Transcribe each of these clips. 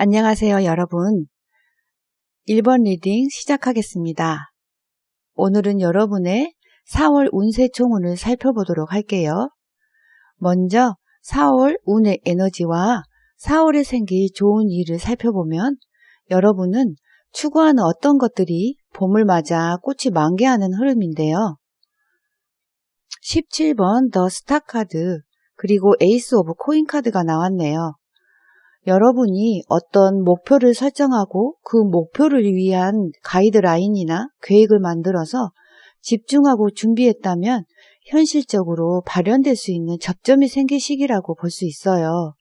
안녕하세요, 여러분. 1번 리딩 시작하겠습니다. 오늘은 여러분의 4월 운세 총운을 살펴보도록 할게요. 먼저 4월 운의 에너지와 4월에 생길 좋은 일을 살펴보면 여러분은 추구하는 어떤 것들이 봄을 맞아 꽃이 만개하는 흐름인데요. 17번 더 스타 카드 그리고 에이스 오브 코인 카드가 나왔네요. 여러분이 어떤 목표를 설정하고 그 목표를 위한 가이드라인이나 계획을 만들어서 집중하고 준비했다면 현실적으로 발현될 수 있는 접점이 생길 시기라고 볼 수 있어요.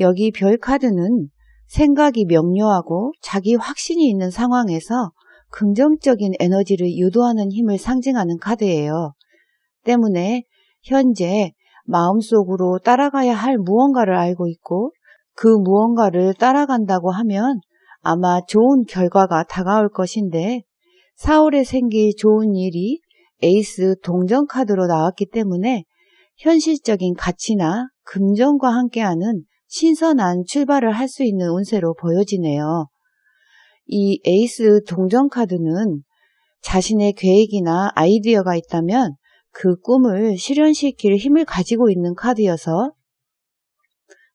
여기 별 카드는 생각이 명료하고 자기 확신이 있는 상황에서 긍정적인 에너지를 유도하는 힘을 상징하는 카드예요. 때문에 현재 마음속으로 따라가야 할 무언가를 알고 있고 그 무언가를 따라간다고 하면 아마 좋은 결과가 다가올 것인데 4월에 생길 좋은 일이 에이스 동전 카드로 나왔기 때문에 현실적인 가치나 금전과 함께하는 신선한 출발을 할 수 있는 운세로 보여지네요. 이 에이스 동전 카드는 자신의 계획이나 아이디어가 있다면 그 꿈을 실현시킬 힘을 가지고 있는 카드여서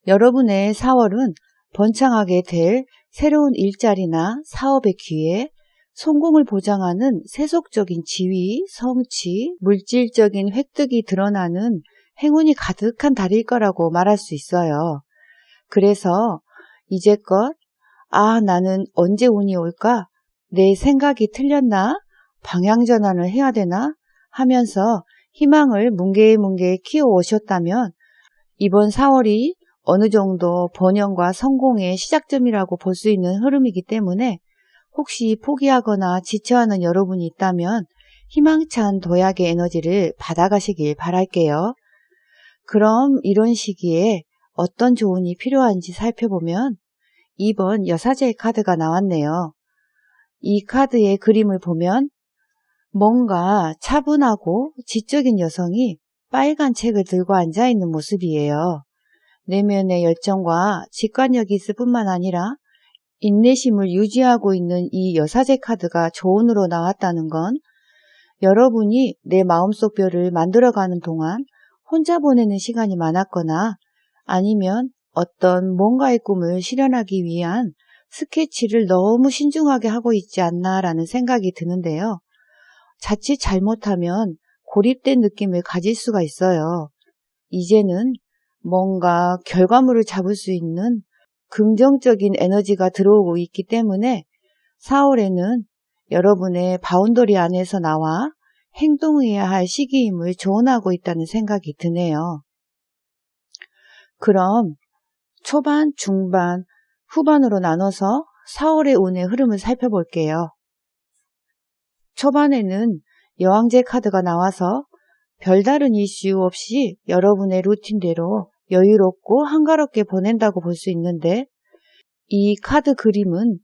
여러분의 4월은 번창하게 될 새로운 일자리나 사업의 기회, 성공을 보장하는 세속적인 지위, 성취, 물질적인 획득이 드러나는 행운이 가득한 달일 거라고 말할 수 있어요. 그래서 이제껏 나는 언제 운이 올까? 내 생각이 틀렸나? 방향 전환을 해야 되나? 하면서 희망을 뭉게뭉게 키워오셨다면 이번 4월이 어느 정도 번영과 성공의 시작점이라고 볼 수 있는 흐름이기 때문에 혹시 포기하거나 지쳐하는 여러분이 있다면 희망찬 도약의 에너지를 받아가시길 바랄게요. 그럼 이런 시기에 어떤 조언이 필요한지 살펴보면 2번 여사제의 카드가 나왔네요. 이 카드의 그림을 보면 뭔가 차분하고 지적인 여성이 빨간 책을 들고 앉아있는 모습이에요. 내면의 열정과 직관력이 있을 뿐만 아니라 인내심을 유지하고 있는 이 여사제 카드가 조언으로 나왔다는 건 여러분이 내 마음속 별을 만들어가는 동안 혼자 보내는 시간이 많았거나 아니면 어떤 뭔가의 꿈을 실현하기 위한 스케치를 너무 신중하게 하고 있지 않나라는 생각이 드는데요. 자칫 잘못하면 고립된 느낌을 가질 수가 있어요. 이제는 뭔가 결과물을 잡을 수 있는 긍정적인 에너지가 들어오고 있기 때문에 4월에는 여러분의 바운더리 안에서 나와 행동해야 할 시기임을 조언하고 있다는 생각이 드네요. 그럼 초반, 중반, 후반으로 나눠서 4월의 운의 흐름을 살펴볼게요. 초반에는 여왕제 카드가 나와서 별다른 이슈 없이 여러분의 루틴대로 여유롭고 한가롭게 보낸다고 볼 수 있는데 이 카드 그림은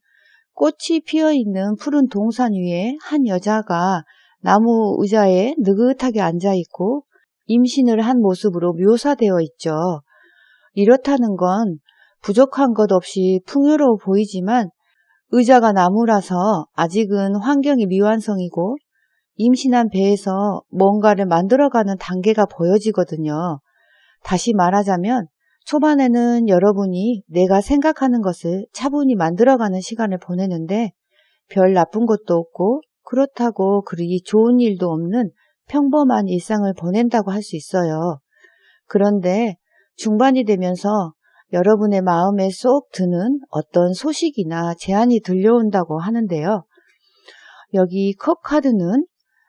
꽃이 피어있는 푸른 동산 위에 한 여자가 나무 의자에 느긋하게 앉아있고 임신을 한 모습으로 묘사되어 있죠. 이렇다는 건 부족한 것 없이 풍요로워 보이지만 의자가 나무라서 아직은 환경이 미완성이고 임신한 배에서 뭔가를 만들어가는 단계가 보여지거든요. 다시 말하자면 초반에는 여러분이 내가 생각하는 것을 차분히 만들어가는 시간을 보내는데 별 나쁜 것도 없고 그렇다고 그리 좋은 일도 없는 평범한 일상을 보낸다고 할 수 있어요. 그런데 중반이 되면서 여러분의 마음에 쏙 드는 어떤 소식이나 제안이 들려온다고 하는데요. 여기 컵 카드는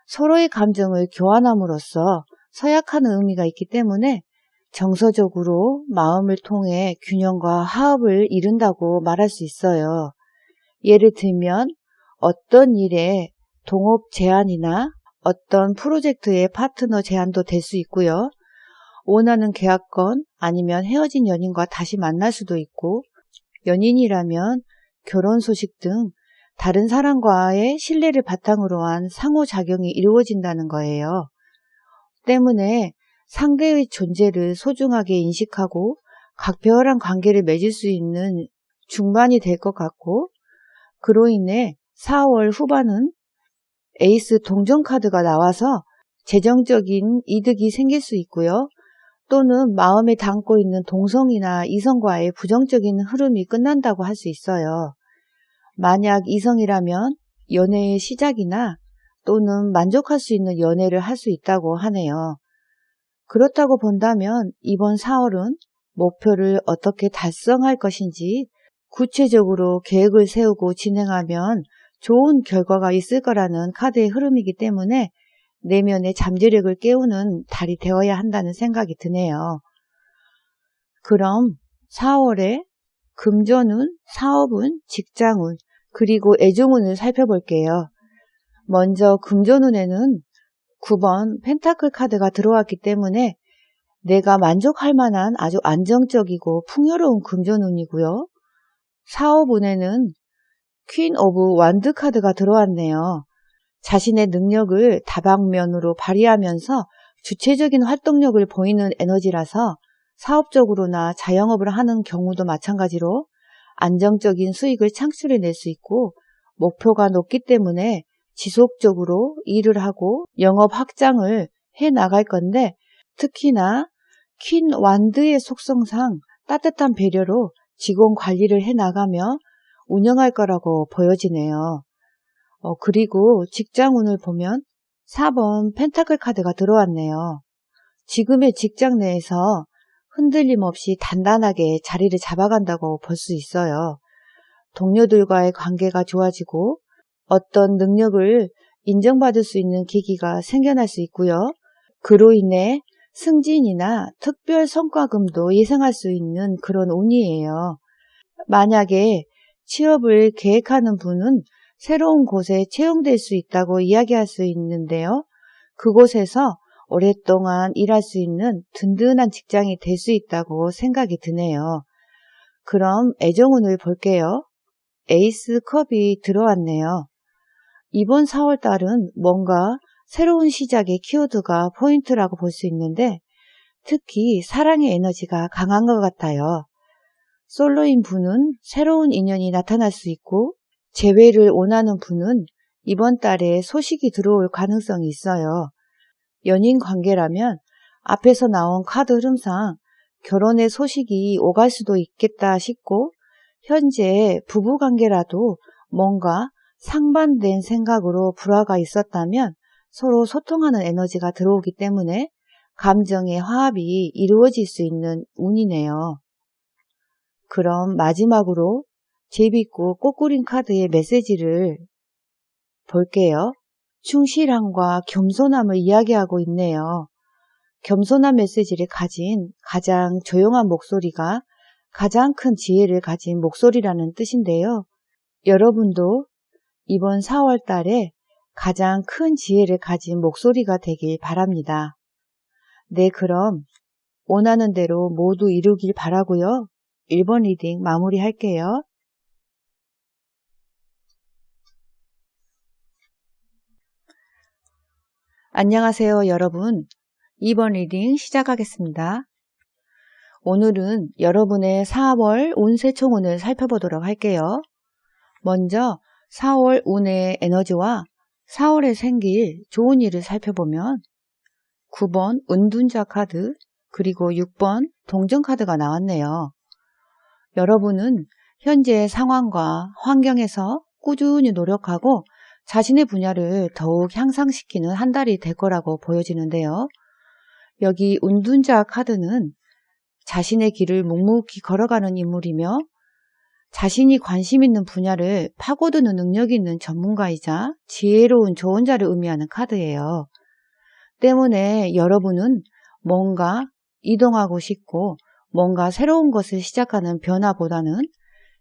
서로의 감정을 교환함으로써 서약하는 의미가 있기 때문에 정서적으로 마음을 통해 균형과 화합을 이룬다고 말할 수 있어요. 예를 들면 어떤 일에 동업 제안이나 어떤 프로젝트의 파트너 제안도 될 수 있고요. 원하는 계약건 아니면 헤어진 연인과 다시 만날 수도 있고 연인이라면 결혼 소식 등 다른 사람과의 신뢰를 바탕으로 한 상호작용이 이루어진다는 거예요. 때문에 상대의 존재를 소중하게 인식하고 각별한 관계를 맺을 수 있는 중반이 될 것 같고, 그로 인해 4월 후반은 에이스 동전 카드가 나와서 재정적인 이득이 생길 수 있고요. 또는 마음에 담고 있는 동성이나 이성과의 부정적인 흐름이 끝난다고 할 수 있어요. 만약 이성이라면 연애의 시작이나 또는 만족할 수 있는 연애를 할 수 있다고 하네요. 그렇다고 본다면 이번 4월은 목표를 어떻게 달성할 것인지 구체적으로 계획을 세우고 진행하면 좋은 결과가 있을 거라는 카드의 흐름이기 때문에 내면의 잠재력을 깨우는 달이 되어야 한다는 생각이 드네요. 그럼 4월에 금전운, 사업운, 직장운, 그리고 애정운을 살펴볼게요. 먼저 금전운에는 9번 펜타클 카드가 들어왔기 때문에 내가 만족할 만한 아주 안정적이고 풍요로운 금전운이고요. 사업운에는 퀸 오브 완드 카드가 들어왔네요. 자신의 능력을 다방면으로 발휘하면서 주체적인 활동력을 보이는 에너지라서 사업적으로나 자영업을 하는 경우도 마찬가지로 안정적인 수익을 창출해낼 수 있고 목표가 높기 때문에 지속적으로 일을 하고 영업 확장을 해 나갈 건데 특히나 퀸 완드의 속성상 따뜻한 배려로 직원 관리를 해 나가며 운영할 거라고 보여지네요. 그리고 직장운을 보면 4번 펜타클 카드가 들어왔네요. 지금의 직장 내에서 흔들림 없이 단단하게 자리를 잡아간다고 볼 수 있어요. 동료들과의 관계가 좋아지고 어떤 능력을 인정받을 수 있는 계기가 생겨날 수 있고요. 그로 인해 승진이나 특별 성과금도 예상할 수 있는 그런 운이에요. 만약에 취업을 계획하는 분은 새로운 곳에 채용될 수 있다고 이야기할 수 있는데요. 그곳에서 오랫동안 일할 수 있는 든든한 직장이 될 수 있다고 생각이 드네요. 그럼 애정운을 볼게요. 에이스 컵이 들어왔네요. 이번 4월달은 뭔가 새로운 시작의 키워드가 포인트라고 볼 수 있는데 특히 사랑의 에너지가 강한 것 같아요. 솔로인 분은 새로운 인연이 나타날 수 있고 재회를 원하는 분은 이번 달에 소식이 들어올 가능성이 있어요. 연인 관계라면 앞에서 나온 카드 흐름상 결혼의 소식이 오갈 수도 있겠다 싶고 현재 부부관계라도 뭔가 상반된 생각으로 불화가 있었다면 서로 소통하는 에너지가 들어오기 때문에 감정의 화합이 이루어질 수 있는 운이네요. 그럼 마지막으로 재밌고 꽃그린 카드의 메시지를 볼게요. 충실함과 겸손함을 이야기하고 있네요. 겸손한 메시지를 가진 가장 조용한 목소리가 가장 큰 지혜를 가진 목소리라는 뜻인데요. 여러분도 이번 4월 달에 가장 큰 지혜를 가진 목소리가 되길 바랍니다. 네, 그럼 원하는 대로 모두 이루길 바라고요. 1번 리딩 마무리할게요. 안녕하세요, 여러분. 2번 리딩 시작하겠습니다. 오늘은 여러분의 4월 운세총운을 살펴보도록 할게요. 먼저 4월 운의 에너지와 4월에 생길 좋은 일을 살펴보면 9번 은둔자 카드 그리고 6번 동전 카드가 나왔네요. 여러분은 현재의 상황과 환경에서 꾸준히 노력하고 자신의 분야를 더욱 향상시키는 한 달이 될 거라고 보여지는데요. 여기 은둔자 카드는 자신의 길을 묵묵히 걸어가는 인물이며 자신이 관심 있는 분야를 파고드는 능력이 있는 전문가이자 지혜로운 조언자를 의미하는 카드예요. 때문에 여러분은 뭔가 이동하고 싶고 뭔가 새로운 것을 시작하는 변화보다는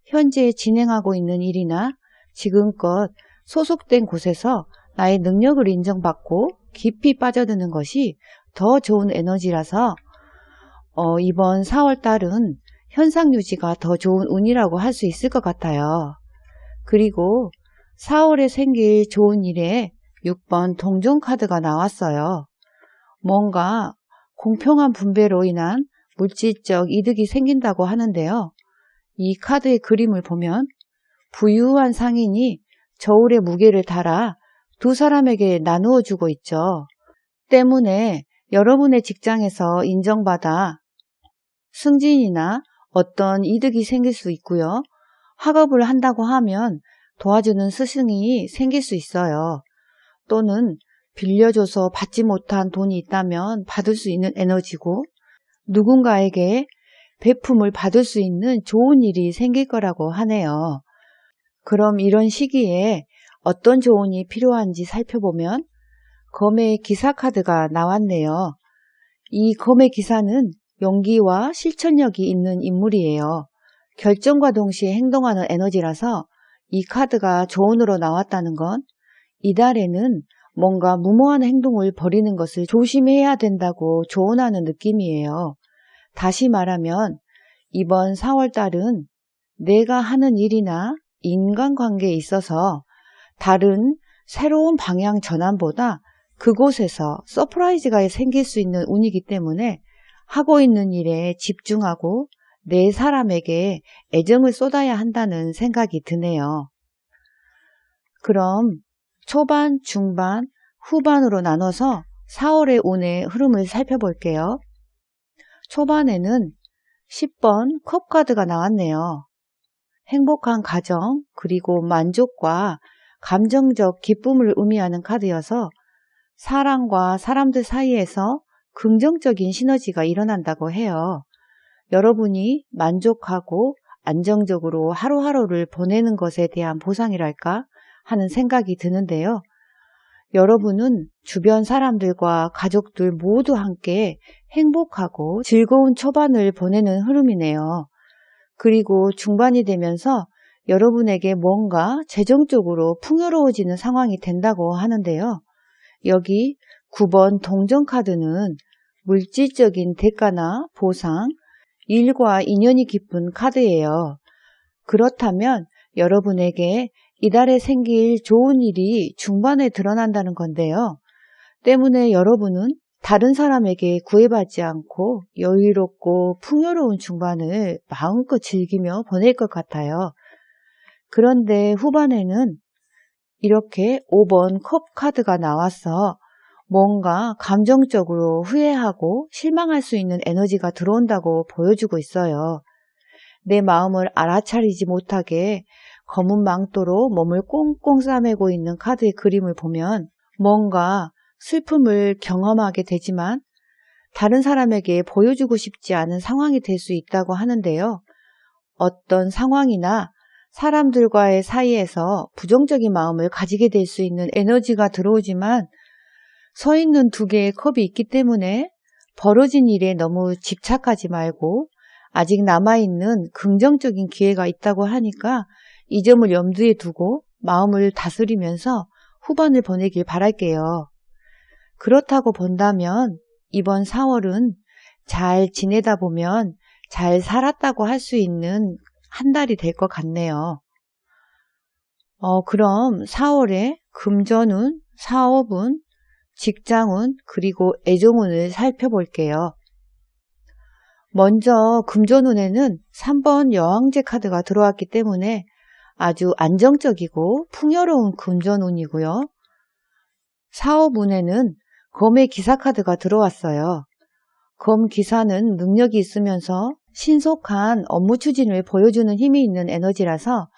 현재 진행하고 있는 일이나 지금껏 소속된 곳에서 나의 능력을 인정받고 깊이 빠져드는 것이 더 좋은 에너지라서 이번 4월 달은 현상 유지가 더 좋은 운이라고 할 수 있을 것 같아요. 그리고 4월에 생길 좋은 일에 6번 동전 카드가 나왔어요. 뭔가 공평한 분배로 인한 물질적 이득이 생긴다고 하는데요. 이 카드의 그림을 보면 부유한 상인이 저울의 무게를 달아 두 사람에게 나누어 주고 있죠. 때문에 여러분의 직장에서 인정받아 승진이나 어떤 이득이 생길 수 있고요. 학업을 한다고 하면 도와주는 스승이 생길 수 있어요. 또는 빌려줘서 받지 못한 돈이 있다면 받을 수 있는 에너지고, 누군가에게 베품을 받을 수 있는 좋은 일이 생길 거라고 하네요. 그럼 이런 시기에 어떤 조언이 필요한지 살펴보면 검의 기사 카드가 나왔네요. 이 검의 기사는 용기와 실천력이 있는 인물이에요. 결정과 동시에 행동하는 에너지라서 이 카드가 조언으로 나왔다는 건 이달에는 뭔가 무모한 행동을 벌이는 것을 조심해야 된다고 조언하는 느낌이에요. 다시 말하면 이번 4월달은 내가 하는 일이나 인간관계에 있어서 다른 새로운 방향 전환보다 그곳에서 서프라이즈가 생길 수 있는 운이기 때문에 하고 있는 일에 집중하고 내 사람에게 애정을 쏟아야 한다는 생각이 드네요. 그럼 초반, 중반, 후반으로 나눠서 4월의 운의 흐름을 살펴볼게요. 초반에는 10번 컵 카드가 나왔네요. 행복한 가정 그리고 만족과 감정적 기쁨을 의미하는 카드여서 사람과 사람들 사이에서 긍정적인 시너지가 일어난다고 해요. 여러분이 만족하고 안정적으로 하루하루를 보내는 것에 대한 보상이랄까 하는 생각이 드는데요. 여러분은 주변 사람들과 가족들 모두 함께 행복하고 즐거운 초반을 보내는 흐름이네요. 그리고 중반이 되면서 여러분에게 뭔가 재정적으로 풍요로워지는 상황이 된다고 하는데요. 여기 9번 동전카드는 물질적인 대가나 보상, 일과 인연이 깊은 카드예요. 그렇다면 여러분에게 이달에 생길 좋은 일이 중반에 드러난다는 건데요. 때문에 여러분은 다른 사람에게 구애받지 않고 여유롭고 풍요로운 중반을 마음껏 즐기며 보낼 것 같아요. 그런데 후반에는 이렇게 5번 컵 카드가 나와서 뭔가 감정적으로 후회하고 실망할 수 있는 에너지가 들어온다고 보여주고 있어요. 내 마음을 알아차리지 못하게 검은 망토로 몸을 꽁꽁 싸매고 있는 카드의 그림을 보면 뭔가 슬픔을 경험하게 되지만 다른 사람에게 보여주고 싶지 않은 상황이 될 수 있다고 하는데요. 어떤 상황이나 사람들과의 사이에서 부정적인 마음을 가지게 될 수 있는 에너지가 들어오지만 서 있는 두 개의 컵이 있기 때문에 벌어진 일에 너무 집착하지 말고 아직 남아있는 긍정적인 기회가 있다고 하니까 이 점을 염두에 두고 마음을 다스리면서 후반을 보내길 바랄게요. 그렇다고 본다면 이번 4월은 잘 지내다 보면 잘 살았다고 할 수 있는 한 달이 될 것 같네요. 그럼 4월에 금전운, 사업운, 직장운, 그리고 애정운을 살펴볼게요. 먼저 금전운에는 3번 여왕제 카드가 들어왔기 때문에 아주 안정적이고 풍요로운 금전운이고요. 사업운에는 검의 기사 카드가 들어왔어요. 검 기사는 능력이 있으면서 신속한 업무 추진을 보여주는 힘이 있는 에너지라서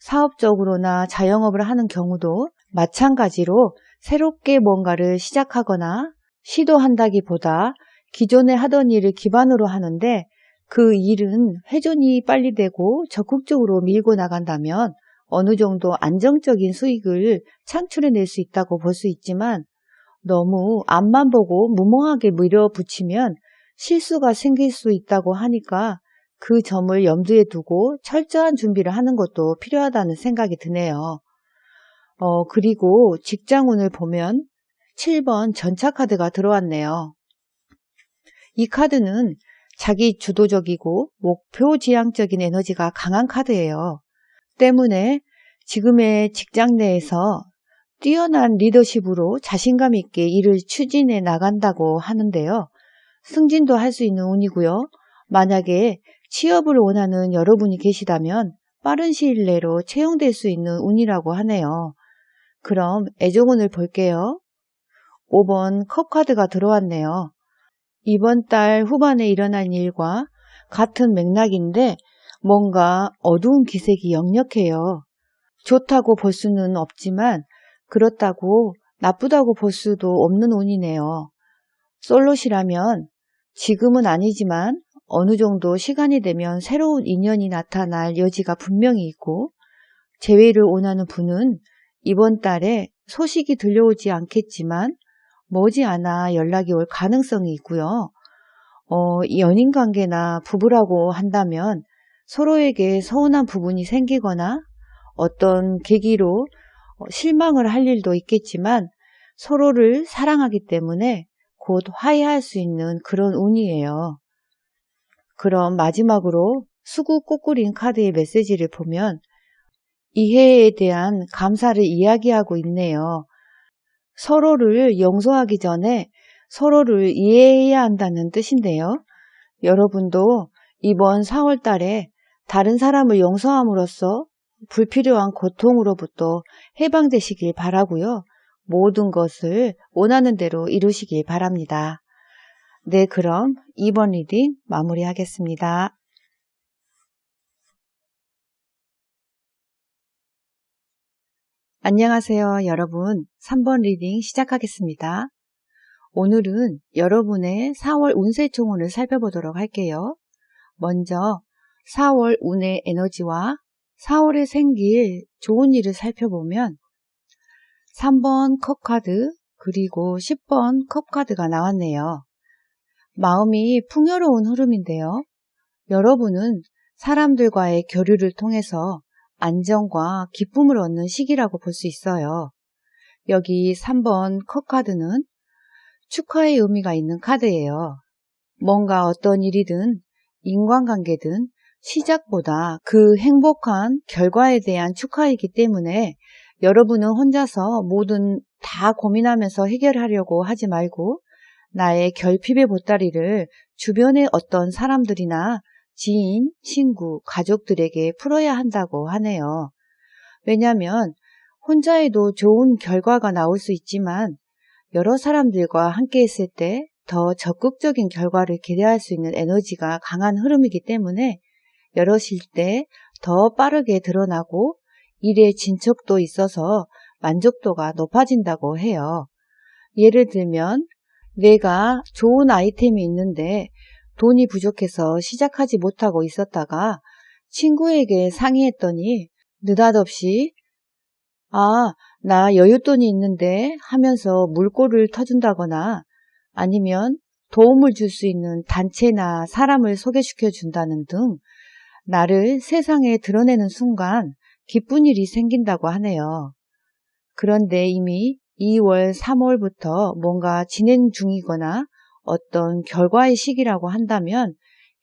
사업적으로나 자영업을 하는 경우도 마찬가지로 새롭게 뭔가를 시작하거나 시도한다기보다 기존에 하던 일을 기반으로 하는데 그 일은 회전이 빨리 되고 적극적으로 밀고 나간다면 어느 정도 안정적인 수익을 창출해낼 수 있다고 볼 수 있지만 너무 앞만 보고 무모하게 밀어붙이면 실수가 생길 수 있다고 하니까 그 점을 염두에 두고 철저한 준비를 하는 것도 필요하다는 생각이 드네요. 그리고 직장운을 보면 7번 전차카드가 들어왔네요. 이 카드는 자기 주도적이고 목표 지향적인 에너지가 강한 카드예요. 때문에 지금의 직장 내에서 뛰어난 리더십으로 자신감 있게 일을 추진해 나간다고 하는데요. 승진도 할 수 있는 운이고요. 만약에 취업을 원하는 여러분이 계시다면 빠른 시일 내로 채용될 수 있는 운이라고 하네요. 그럼 애정운을 볼게요. 5번 컵카드가 들어왔네요. 이번 달 후반에 일어날 일과 같은 맥락인데 뭔가 어두운 기색이 역력해요. 좋다고 볼 수는 없지만 그렇다고 나쁘다고 볼 수도 없는 운이네요. 솔로시라면 지금은 아니지만 어느 정도 시간이 되면 새로운 인연이 나타날 여지가 분명히 있고, 재회를 원하는 분은 이번 달에 소식이 들려오지 않겠지만 머지않아 연락이 올 가능성이 있고요. 연인 관계나 부부라고 한다면 서로에게 서운한 부분이 생기거나 어떤 계기로 실망을 할 일도 있겠지만 서로를 사랑하기 때문에 곧 화해할 수 있는 그런 운이에요. 그럼 마지막으로 수구 꼬꾸린 카드의 메시지를 보면 이해에 대한 감사를 이야기하고 있네요. 서로를 용서하기 전에 서로를 이해해야 한다는 뜻인데요. 여러분도 이번 4월 달에 다른 사람을 용서함으로써 불필요한 고통으로부터 해방되시길 바라고요. 모든 것을 원하는 대로 이루시길 바랍니다. 네, 그럼 이번 리딩 마무리하겠습니다. 안녕하세요, 여러분. 3번 리딩 시작하겠습니다. 오늘은 여러분의 4월 운세 총운을 살펴보도록 할게요. 먼저 4월 운의 에너지와 4월에 생길 좋은 일을 살펴보면 3번 컵카드 그리고 10번 컵카드가 나왔네요. 마음이 풍요로운 흐름인데요. 여러분은 사람들과의 교류를 통해서 안정과 기쁨을 얻는 시기라고 볼 수 있어요. 여기 3번 컵카드는 축하의 의미가 있는 카드예요. 뭔가 어떤 일이든 인간관계든 시작보다 그 행복한 결과에 대한 축하이기 때문에 여러분은 혼자서 뭐든 다 고민하면서 해결하려고 하지 말고 나의 결핍의 보따리를 주변의 어떤 사람들이나 지인, 친구, 가족들에게 풀어야 한다고 하네요. 왜냐하면 혼자 해도 좋은 결과가 나올 수 있지만 여러 사람들과 함께 했을 때 더 적극적인 결과를 기대할 수 있는 에너지가 강한 흐름이기 때문에 여럿일 때 더 빠르게 드러나고 일의 진척도 있어서 만족도가 높아진다고 해요. 예를 들면 내가 좋은 아이템이 있는데 돈이 부족해서 시작하지 못하고 있었다가 친구에게 상의했더니 느닷없이 나 여윳돈이 있는데 하면서 물꼬를 터준다거나 아니면 도움을 줄 수 있는 단체나 사람을 소개시켜 준다는 등 나를 세상에 드러내는 순간 기쁜 일이 생긴다고 하네요. 그런데 이미 2월, 3월부터 뭔가 진행 중이거나 어떤 결과의 시기라고 한다면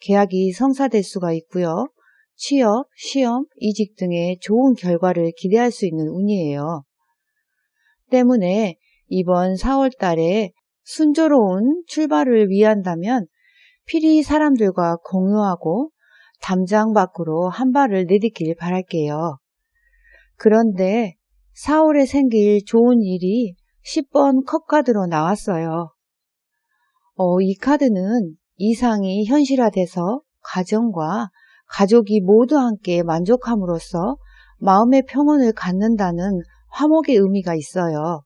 계약이 성사될 수가 있고요. 취업, 시험, 이직 등의 좋은 결과를 기대할 수 있는 운이에요. 때문에 이번 4월 달에 순조로운 출발을 위한다면 필히 사람들과 공유하고 담장 밖으로 한 발을 내딛길 바랄게요. 그런데 4월에 생길 좋은 일이 10번 컵카드로 나왔어요. 이 카드는 이상이 현실화돼서 가정과 가족이 모두 함께 만족함으로써 마음의 평온을 갖는다는 화목의 의미가 있어요.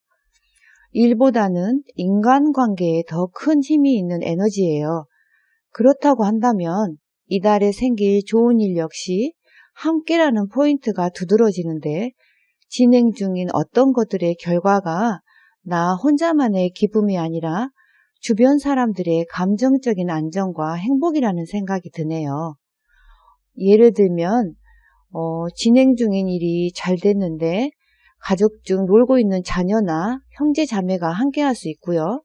일보다는 인간관계에 더 큰 힘이 있는 에너지예요. 그렇다고 한다면 이달에 생길 좋은 일 역시 함께라는 포인트가 두드러지는데 진행 중인 어떤 것들의 결과가 나 혼자만의 기쁨이 아니라 주변 사람들의 감정적인 안정과 행복이라는 생각이 드네요. 예를 들면 진행 중인 일이 잘 됐는데 가족 중 놀고 있는 자녀나 형제 자매가 함께 할 수 있고요.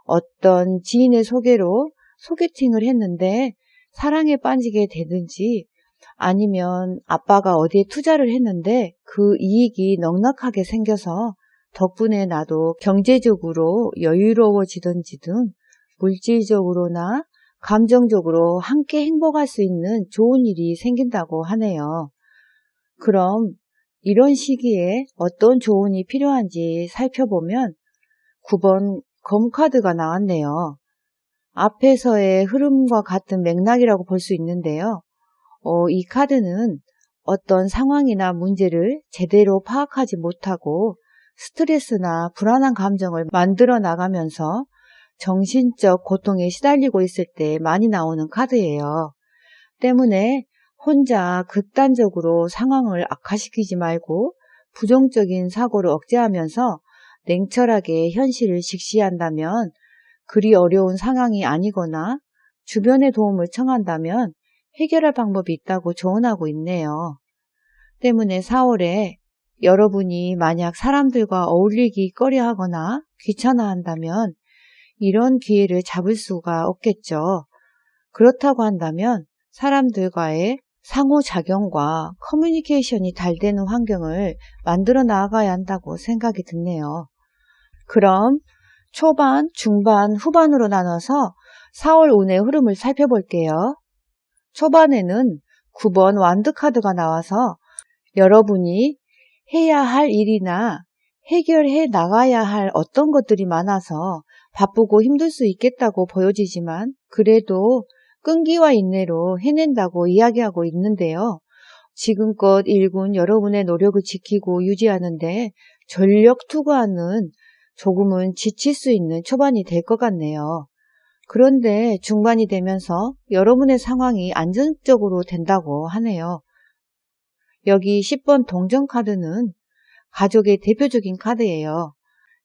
어떤 지인의 소개로 소개팅을 했는데 사랑에 빠지게 되든지 아니면 아빠가 어디에 투자를 했는데 그 이익이 넉넉하게 생겨서 덕분에 나도 경제적으로 여유로워지던지 등 물질적으로나 감정적으로 함께 행복할 수 있는 좋은 일이 생긴다고 하네요. 그럼 이런 시기에 어떤 조언이 필요한지 살펴보면 9번 검카드가 나왔네요. 앞에서의 흐름과 같은 맥락이라고 볼 수 있는데요. 이 카드는 어떤 상황이나 문제를 제대로 파악하지 못하고 스트레스나 불안한 감정을 만들어 나가면서 정신적 고통에 시달리고 있을 때 많이 나오는 카드예요. 때문에 혼자 극단적으로 상황을 악화시키지 말고 부정적인 사고를 억제하면서 냉철하게 현실을 직시한다면 그리 어려운 상황이 아니거나 주변의 도움을 청한다면 해결할 방법이 있다고 조언하고 있네요. 때문에 4월에 여러분이 만약 사람들과 어울리기 꺼려하거나 귀찮아한다면 이런 기회를 잡을 수가 없겠죠. 그렇다고 한다면 사람들과의 상호작용과 커뮤니케이션이 잘 되는 환경을 만들어 나가야 한다고 생각이 드네요. 그럼 초반, 중반, 후반으로 나눠서 4월 운의 흐름을 살펴볼게요. 초반에는 9번 완드카드가 나와서 여러분이 해야 할 일이나 해결해 나가야 할 어떤 것들이 많아서 바쁘고 힘들 수 있겠다고 보여지지만 그래도 끈기와 인내로 해낸다고 이야기하고 있는데요. 지금껏 일군 여러분의 노력을 지키고 유지하는데 전력 투구하는 조금은 지칠 수 있는 초반이 될 것 같네요. 그런데 중반이 되면서 여러분의 상황이 안정적으로 된다고 하네요. 여기 10번 동전카드는 가족의 대표적인 카드예요.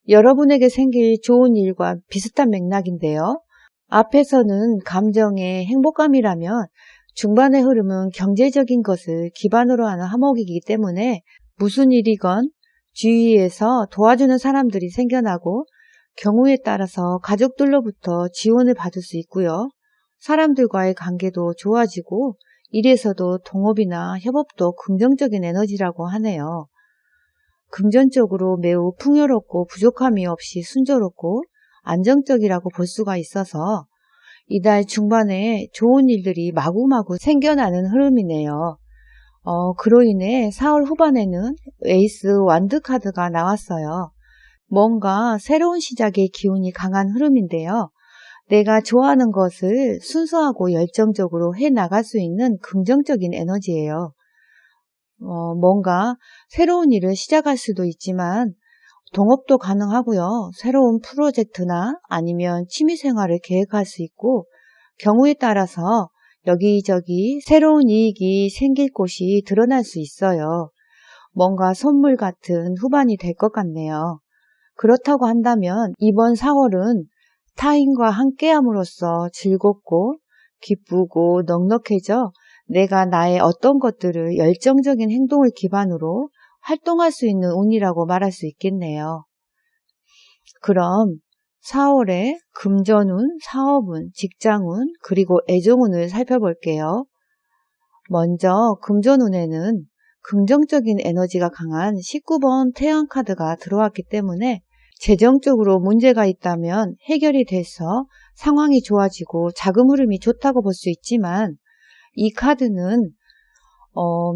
여러분에게 생길 좋은 일과 비슷한 맥락인데요. 앞에서는 감정의 행복감이라면 중반의 흐름은 경제적인 것을 기반으로 하는 화목이기 때문에 무슨 일이건 주위에서 도와주는 사람들이 생겨나고 경우에 따라서 가족들로부터 지원을 받을 수 있고요. 사람들과의 관계도 좋아지고 일에서도 동업이나 협업도 긍정적인 에너지라고 하네요. 금전적으로 매우 풍요롭고 부족함이 없이 순조롭고 안정적이라고 볼 수가 있어서 이달 중반에 좋은 일들이 마구마구 생겨나는 흐름이네요. 그로 인해 4월 후반에는 에이스 완드 카드가 나왔어요. 뭔가 새로운 시작의 기운이 강한 흐름인데요. 내가 좋아하는 것을 순수하고 열정적으로 해나갈 수 있는 긍정적인 에너지예요. 뭔가 새로운 일을 시작할 수도 있지만 동업도 가능하고요. 새로운 프로젝트나 아니면 취미생활을 계획할 수 있고 경우에 따라서 여기저기 새로운 이익이 생길 곳이 드러날 수 있어요. 뭔가 선물 같은 후반이 될 것 같네요. 그렇다고 한다면 이번 4월은 타인과 함께함으로써 즐겁고 기쁘고 넉넉해져 내가 나의 어떤 것들을 열정적인 행동을 기반으로 활동할 수 있는 운이라고 말할 수 있겠네요. 그럼 4월에 금전운, 사업운, 직장운, 그리고 애정운을 살펴볼게요. 먼저 금전운에는 긍정적인 에너지가 강한 19번 태양카드가 들어왔기 때문에 재정적으로 문제가 있다면 해결이 돼서 상황이 좋아지고 자금 흐름이 좋다고 볼 수 있지만 이 카드는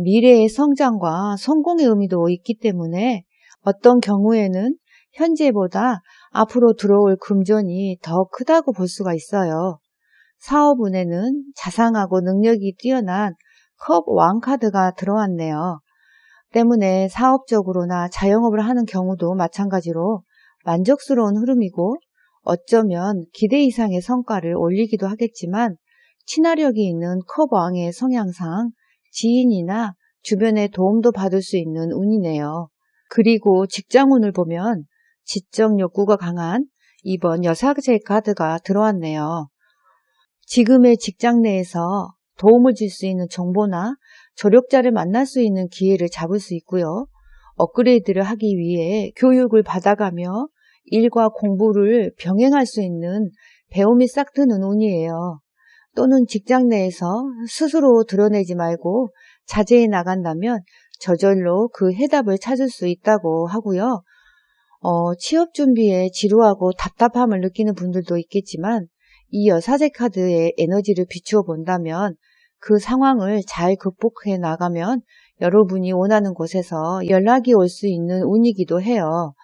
미래의 성장과 성공의 의미도 있기 때문에 어떤 경우에는 현재보다 앞으로 들어올 금전이 더 크다고 볼 수가 있어요. 사업운에는 자상하고 능력이 뛰어난 컵 왕카드가 들어왔네요. 때문에 사업적으로나 자영업을 하는 경우도 마찬가지로 만족스러운 흐름이고 어쩌면 기대 이상의 성과를 올리기도 하겠지만 친화력이 있는 컵 왕의 성향상 지인이나 주변의 도움도 받을 수 있는 운이네요. 그리고 직장운을 보면 지적 욕구가 강한 2번 여사제 카드가 들어왔네요. 지금의 직장 내에서 도움을 줄 수 있는 정보나 조력자를 만날 수 있는 기회를 잡을 수 있고요. 업그레이드를 하기 위해 교육을 받아가며 일과 공부를 병행할 수 있는 배움이 싹 트는 운이에요. 또는 직장 내에서 스스로 드러내지 말고 자제해 나간다면 저절로 그 해답을 찾을 수 있다고 하고요. 취업 준비에 지루하고 답답함을 느끼는 분들도 있겠지만 이 여사제 카드의 에너지를 비추어 본다면 그 상황을 잘 극복해 나가면 여러분이 원하는 곳에서 연락이 올 수 있는 운이기도 해요.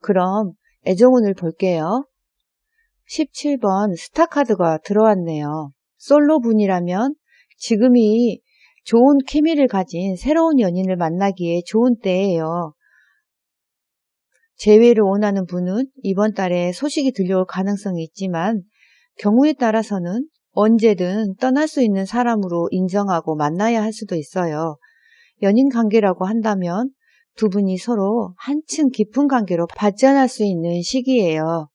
그럼 애정운을 볼게요. 17번 스타 카드가 들어왔네요. 솔로 분이라면 지금이 좋은 케미를 가진 새로운 연인을 만나기에 좋은 때예요. 재회를 원하는 분은 이번 달에 소식이 들려올 가능성이 있지만 경우에 따라서는 언제든 떠날 수 있는 사람으로 인정하고 만나야 할 수도 있어요. 연인 관계라고 한다면 두 분이 서로 한층 깊은 관계로 발전할 수 있는 시기예요.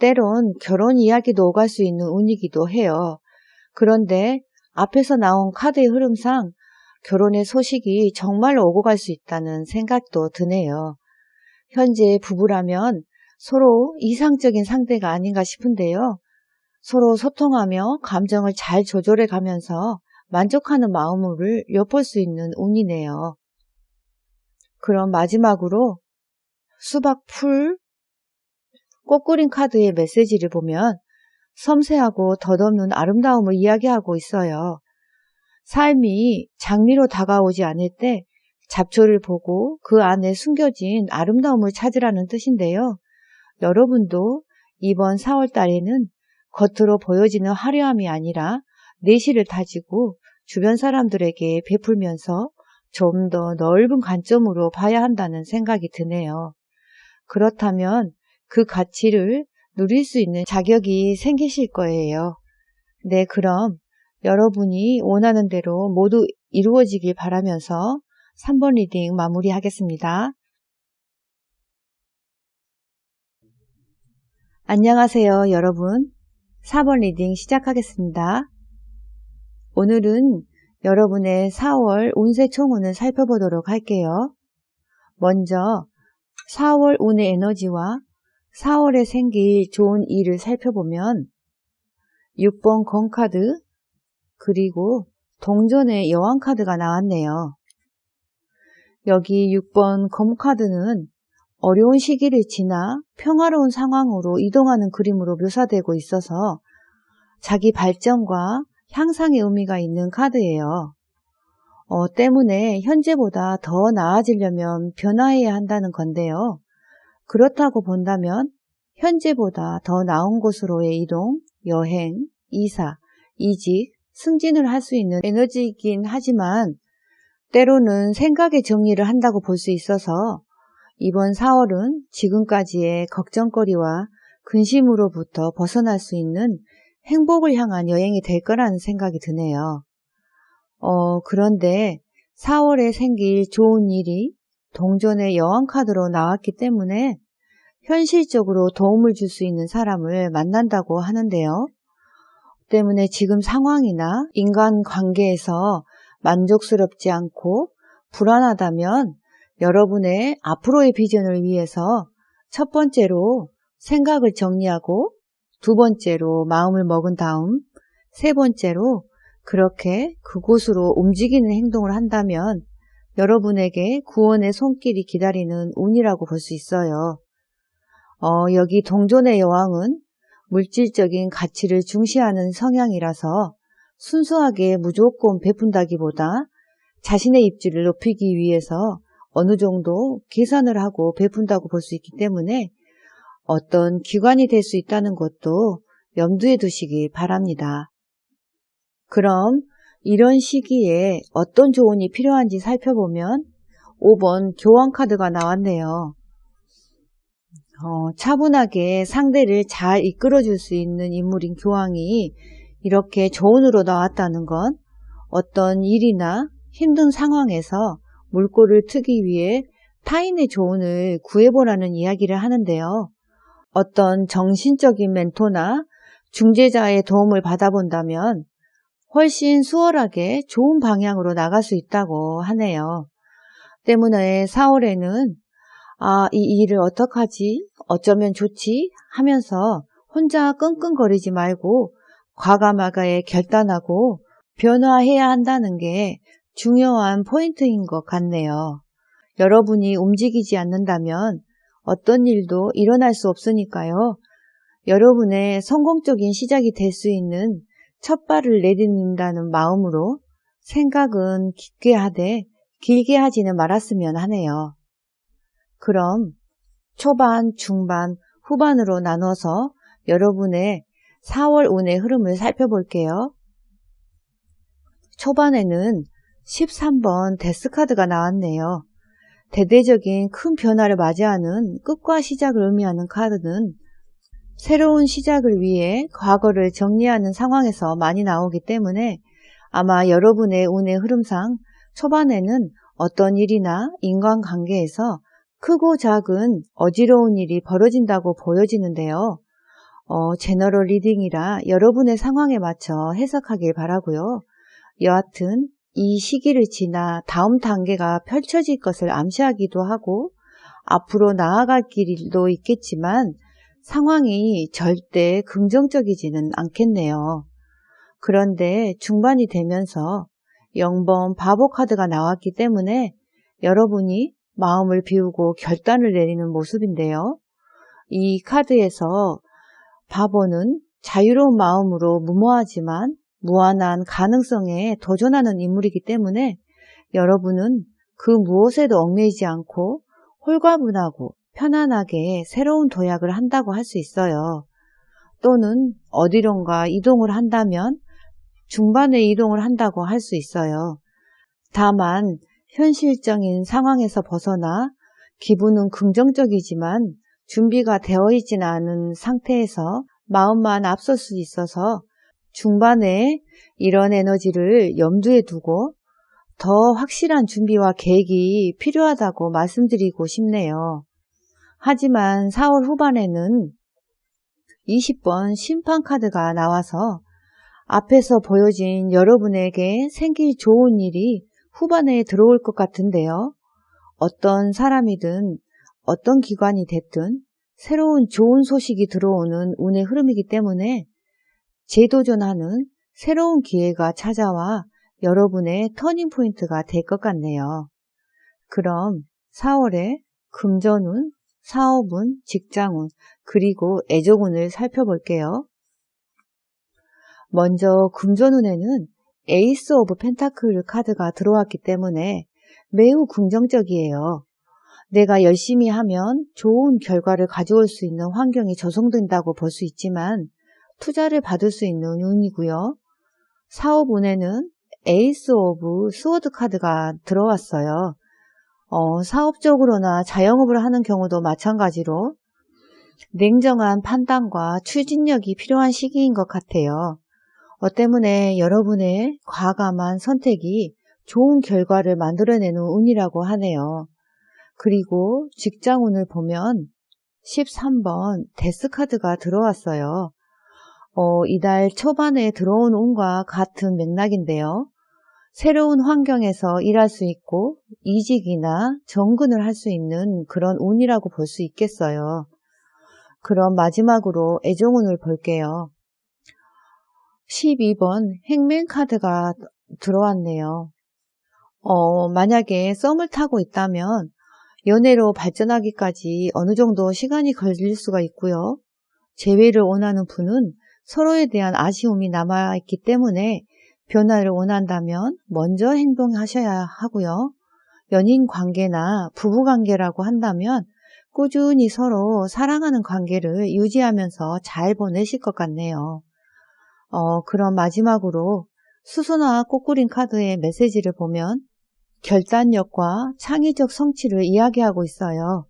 때론 결혼 이야기도 오갈 수 있는 운이기도 해요. 그런데 앞에서 나온 카드의 흐름상 결혼의 소식이 정말로 오고 갈 수 있다는 생각도 드네요. 현재 부부라면 서로 이상적인 상대가 아닌가 싶은데요. 서로 소통하며 감정을 잘 조절해 가면서 만족하는 마음을 엿볼 수 있는 운이네요. 그럼 마지막으로 수박 풀 꽃그림 카드의 메시지를 보면 섬세하고 덧없는 아름다움을 이야기하고 있어요. 삶이 장미로 다가오지 않을 때 잡초를 보고 그 안에 숨겨진 아름다움을 찾으라는 뜻인데요. 여러분도 이번 4월 달에는 겉으로 보여지는 화려함이 아니라 내실을 다지고 주변 사람들에게 베풀면서 좀 더 넓은 관점으로 봐야 한다는 생각이 드네요. 그렇다면 그 가치를 누릴 수 있는 자격이 생기실 거예요. 네, 그럼 여러분이 원하는 대로 모두 이루어지길 바라면서 3번 리딩 마무리하겠습니다. 안녕하세요, 여러분. 4번 리딩 시작하겠습니다. 오늘은 여러분의 4월 운세 총운을 살펴보도록 할게요. 먼저 4월 운의 에너지와 4월에 생길 좋은 일을 살펴보면 6번 검카드 그리고 동전의 여왕카드가 나왔네요. 여기 6번 검카드는 어려운 시기를 지나 평화로운 상황으로 이동하는 그림으로 묘사되고 있어서 자기 발전과 향상의 의미가 있는 카드예요. 때문에 현재보다 더 나아지려면 변화해야 한다는 건데요. 그렇다고 본다면 현재보다 더 나은 곳으로의 이동, 여행, 이사, 이직, 승진을 할 수 있는 에너지이긴 하지만 때로는 생각의 정리를 한다고 볼 수 있어서 이번 4월은 지금까지의 걱정거리와 근심으로부터 벗어날 수 있는 행복을 향한 여행이 될 거라는 생각이 드네요. 그런데 4월에 생길 좋은 일이 동전의 여왕카드로 나왔기 때문에 현실적으로 도움을 줄 수 있는 사람을 만난다고 하는데요. 때문에 지금 상황이나 인간관계에서 만족스럽지 않고 불안하다면 여러분의 앞으로의 비전을 위해서 첫 번째로 생각을 정리하고 두 번째로 마음을 먹은 다음 세 번째로 그렇게 그곳으로 움직이는 행동을 한다면 여러분에게 구원의 손길이 기다리는 운이라고 볼 수 있어요. 여기 동전의 여왕은 물질적인 가치를 중시하는 성향이라서 순수하게 무조건 베푼다기보다 자신의 입지를 높이기 위해서 어느 정도 계산을 하고 베푼다고 볼 수 있기 때문에 어떤 기관이 될 수 있다는 것도 염두에 두시기 바랍니다. 그럼 이런 시기에 어떤 조언이 필요한지 살펴보면 5번 교황카드가 나왔네요. 차분하게 상대를 잘 이끌어줄 수 있는 인물인 교황이 이렇게 조언으로 나왔다는 건 어떤 일이나 힘든 상황에서 물꼬를 트기 위해 타인의 조언을 구해보라는 이야기를 하는데요. 어떤 정신적인 멘토나 중재자의 도움을 받아본다면 훨씬 수월하게 좋은 방향으로 나갈 수 있다고 하네요. 때문에 4월에는 이 일을 어떡하지? 어쩌면 좋지? 하면서 혼자 끙끙거리지 말고 과감하게 결단하고 변화해야 한다는 게 중요한 포인트인 것 같네요. 여러분이 움직이지 않는다면 어떤 일도 일어날 수 없으니까요. 여러분의 성공적인 시작이 될 수 있는 첫 발을 내딛는다는 마음으로 생각은 깊게 하되 길게 하지는 말았으면 하네요. 그럼 초반, 중반, 후반으로 나눠서 여러분의 4월 운의 흐름을 살펴볼게요. 초반에는 13번 데스카드가 나왔네요. 대대적인 큰 변화를 맞이하는 끝과 시작을 의미하는 카드는 새로운 시작을 위해 과거를 정리하는 상황에서 많이 나오기 때문에 아마 여러분의 운의 흐름상 초반에는 어떤 일이나 인간관계에서 크고 작은 어지러운 일이 벌어진다고 보여지는데요. 제너럴 리딩이라 여러분의 상황에 맞춰 해석하길 바라고요. 여하튼 이 시기를 지나 다음 단계가 펼쳐질 것을 암시하기도 하고 앞으로 나아갈 길도 있겠지만 상황이 절대 긍정적이지는 않겠네요. 그런데 중반이 되면서 0번 바보 카드가 나왔기 때문에 여러분이 마음을 비우고 결단을 내리는 모습인데요. 이 카드에서 바보는 자유로운 마음으로 무모하지만 무한한 가능성에 도전하는 인물이기 때문에 여러분은 그 무엇에도 얽매이지 않고 홀가분하고 편안하게 새로운 도약을 한다고 할 수 있어요. 또는 어디론가 이동을 한다면 중반에 이동을 한다고 할 수 있어요. 다만 현실적인 상황에서 벗어나 기분은 긍정적이지만 준비가 되어 있지는 않은 상태에서 마음만 앞설 수 있어서 중반에 이런 에너지를 염두에 두고 더 확실한 준비와 계획이 필요하다고 말씀드리고 싶네요. 하지만 4월 후반에는 20번 심판카드가 나와서 앞에서 보여진 여러분에게 생길 좋은 일이 후반에 들어올 것 같은데요. 어떤 사람이든 어떤 기관이 됐든 새로운 좋은 소식이 들어오는 운의 흐름이기 때문에 재도전하는 새로운 기회가 찾아와 여러분의 터닝포인트가 될 것 같네요. 그럼 4월에 금전운, 사업운, 직장운, 그리고 애정운을 살펴볼게요. 먼저 금전운에는 에이스 오브 펜타클 카드가 들어왔기 때문에 매우 긍정적이에요. 내가 열심히 하면 좋은 결과를 가져올 수 있는 환경이 조성된다고 볼 수 있지만 투자를 받을 수 있는 운이고요. 사업운에는 에이스 오브 스워드 카드가 들어왔어요. 사업적으로나 자영업을 하는 경우도 마찬가지로 냉정한 판단과 추진력이 필요한 시기인 것 같아요. 때문에 여러분의 과감한 선택이 좋은 결과를 만들어내는 운이라고 하네요. 그리고 직장운을 보면 13번 데스카드가 들어왔어요. 이달 초반에 들어온 운과 같은 맥락인데요. 새로운 환경에서 일할 수 있고 이직이나 정근을 할 수 있는 그런 운이라고 볼 수 있겠어요. 그럼 마지막으로 애정운을 볼게요. 12번 행맨 카드가 들어왔네요. 만약에 썸을 타고 있다면 연애로 발전하기까지 어느 정도 시간이 걸릴 수가 있고요. 재회를 원하는 분은 서로에 대한 아쉬움이 남아있기 때문에 변화를 원한다면 먼저 행동하셔야 하고요. 연인 관계나 부부 관계라고 한다면 꾸준히 서로 사랑하는 관계를 유지하면서 잘 보내실 것 같네요. 그럼 마지막으로 수소나 꼬꾸린 카드의 메시지를 보면 결단력과 창의적 성취를 이야기하고 있어요.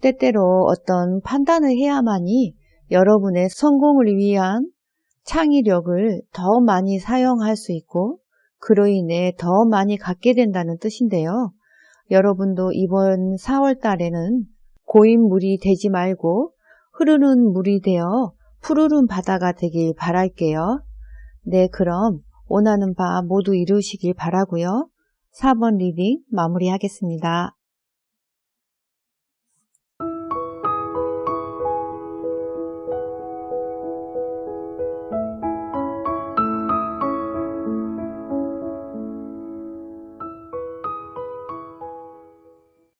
때때로 어떤 판단을 해야만이 여러분의 성공을 위한 창의력을 더 많이 사용할 수 있고 그로 인해 더 많이 갖게 된다는 뜻인데요. 여러분도 이번 4월 달에는 고인 물이 되지 말고 흐르는 물이 되어 푸르른 바다가 되길 바랄게요. 네, 그럼 원하는 바 모두 이루시길 바라고요. 4번 리딩 마무리하겠습니다.